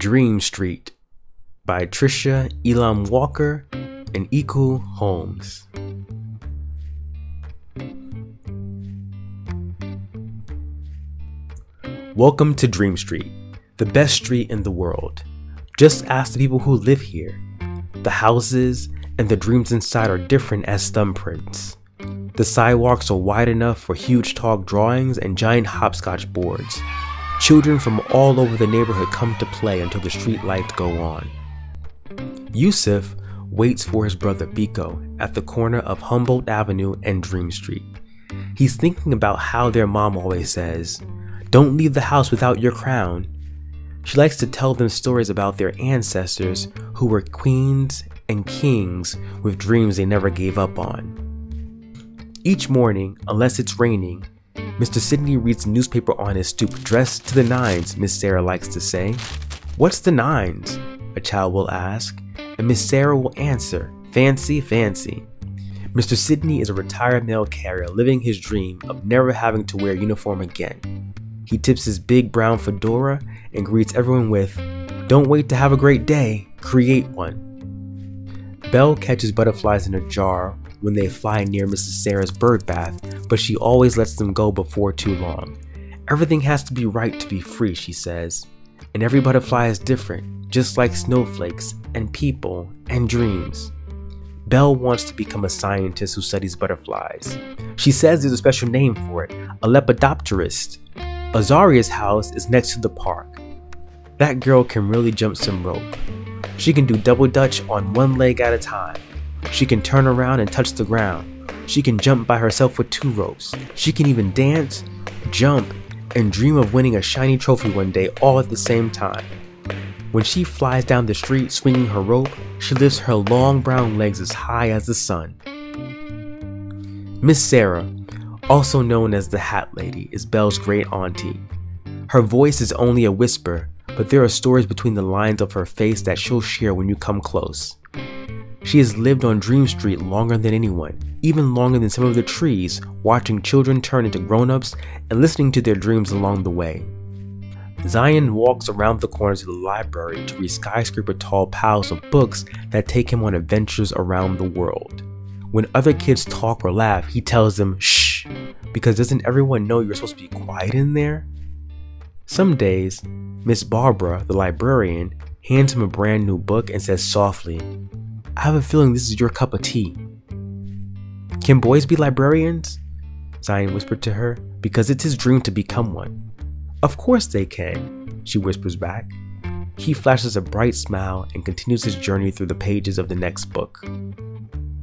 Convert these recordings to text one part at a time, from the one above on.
Dream Street by Tricia, Elam Walker, and Ekua Holmes. Welcome to Dream Street, the best street in the world. Just ask the people who live here. The houses and the dreams inside are different as thumbprints. The sidewalks are wide enough for huge tall drawings and giant hopscotch boards. Children from all over the neighborhood come to play until the street lights go on. Yusuf waits for his brother Biko at the corner of Humboldt Avenue and Dream Street. He's thinking about how their mom always says, "Don't leave the house without your crown." She likes to tell them stories about their ancestors who were queens and kings with dreams they never gave up on. Each morning, unless it's raining, Mr. Sidney reads the newspaper on his stoop, dressed to the nines, Miss Sarah likes to say. "What's the nines?" a child will ask, and Miss Sarah will answer, "Fancy, fancy." Mr. Sidney is a retired mail carrier living his dream of never having to wear a uniform again. He tips his big brown fedora and greets everyone with, "Don't wait to have a great day, create one." Belle catches butterflies in a jar when they fly near Mrs. Sarah's bird bath, but she always lets them go before too long. "Everything has to be right to be free," she says, "and every butterfly is different, just like snowflakes and people and dreams." Belle wants to become a scientist who studies butterflies. She says there's a special name for it, a lepidopterist. Azaria's house is next to the park. That girl can really jump some rope. She can do double dutch on one leg at a time. She can turn around and touch the ground. She can jump by herself with 2 ropes. She can even dance, jump, and dream of winning a shiny trophy one day all at the same time. When she flies down the street swinging her rope, she lifts her long brown legs as high as the sun. Miss Sarah, also known as the Hat Lady, is Belle's great auntie. Her voice is only a whisper, but there are stories between the lines of her face that she'll share when you come close. She has lived on Dream Street longer than anyone, even longer than some of the trees, watching children turn into grown-ups and listening to their dreams along the way. Zion walks around the corners of the library to read skyscraper-tall piles of books that take him on adventures around the world. When other kids talk or laugh, he tells them, "Shh," because doesn't everyone know you're supposed to be quiet in there? Some days, Miss Barbara, the librarian, hands him a brand new book and says softly, "I have a feeling this is your cup of tea." "Can boys be librarians?" Zion whispered to her, because it's his dream to become one. "Of course they can," she whispers back. He flashes a bright smile and continues his journey through the pages of the next book.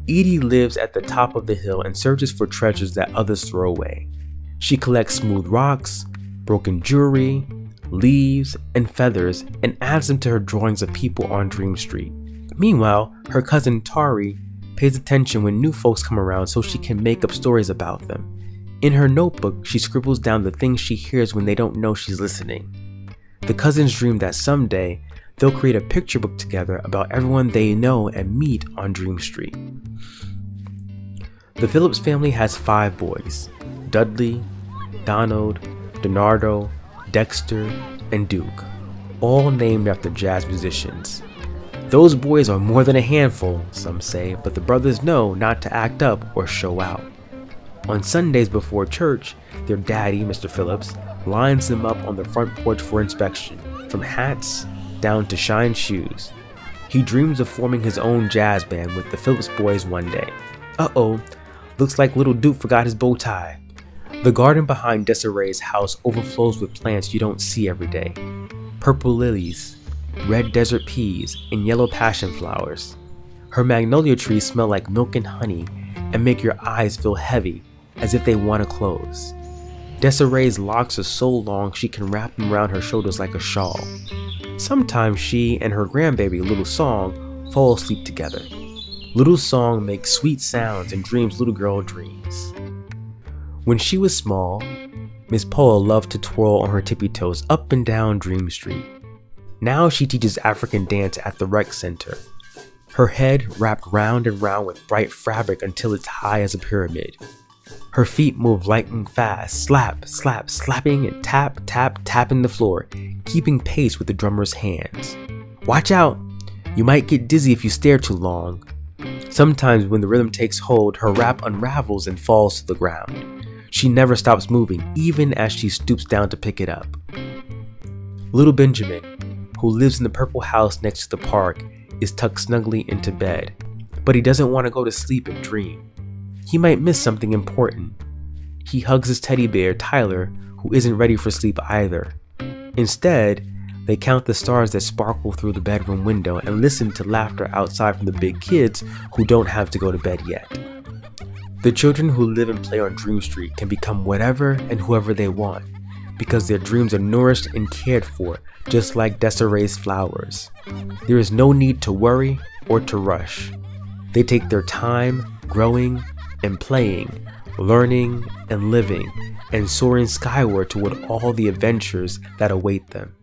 Edie lives at the top of the hill and searches for treasures that others throw away. She collects smooth rocks, broken jewelry, leaves, and feathers and adds them to her drawings of people on Dream Street. Meanwhile, her cousin Tari pays attention when new folks come around so she can make up stories about them. In her notebook, she scribbles down the things she hears when they don't know she's listening. The cousins dream that someday they'll create a picture book together about everyone they know and meet on Dream Street. The Phillips family has 5 boys: Dudley, Donald, Donardo, Dexter, and Duke, all named after jazz musicians. Those boys are more than a handful, some say, but the brothers know not to act up or show out. On Sundays before church, their daddy, Mr. Phillips, lines them up on the front porch for inspection, from hats down to shine shoes. He dreams of forming his own jazz band with the Phillips boys one day. Uh-oh, looks like little Duke forgot his bow tie. The garden behind Desiree's house overflows with plants you don't see every day. Purple lilies, red desert peas, and yellow passion flowers. Her magnolia trees smell like milk and honey and make your eyes feel heavy, as if they want to close. Desiree's locks are so long she can wrap them around her shoulders like a shawl. Sometimes she and her grandbaby, Little Song, fall asleep together. Little Song makes sweet sounds and dreams little girl dreams. When she was small, Miss Paula loved to twirl on her tippy toes up and down Dream Street. Now she teaches African dance at the rec center. Her head wrapped round and round with bright fabric until it's high as a pyramid. Her feet move lightning fast, slap, slap, slapping and tap, tap, tapping the floor, keeping pace with the drummer's hands. Watch out! You might get dizzy if you stare too long. Sometimes when the rhythm takes hold, her rap unravels and falls to the ground. She never stops moving, even as she stoops down to pick it up. Little Benjamin, who lives in the purple house next to the park, is tucked snugly into bed, but he doesn't want to go to sleep and dream. He might miss something important. He hugs his teddy bear, Tyler, who isn't ready for sleep either. Instead, they count the stars that sparkle through the bedroom window and listen to laughter outside from the big kids who don't have to go to bed yet. The children who live and play on Dream Street can become whatever and whoever they want, because their dreams are nourished and cared for, just like Desiree's flowers. There is no need to worry or to rush. They take their time, growing and playing, learning and living, and soaring skyward toward all the adventures that await them.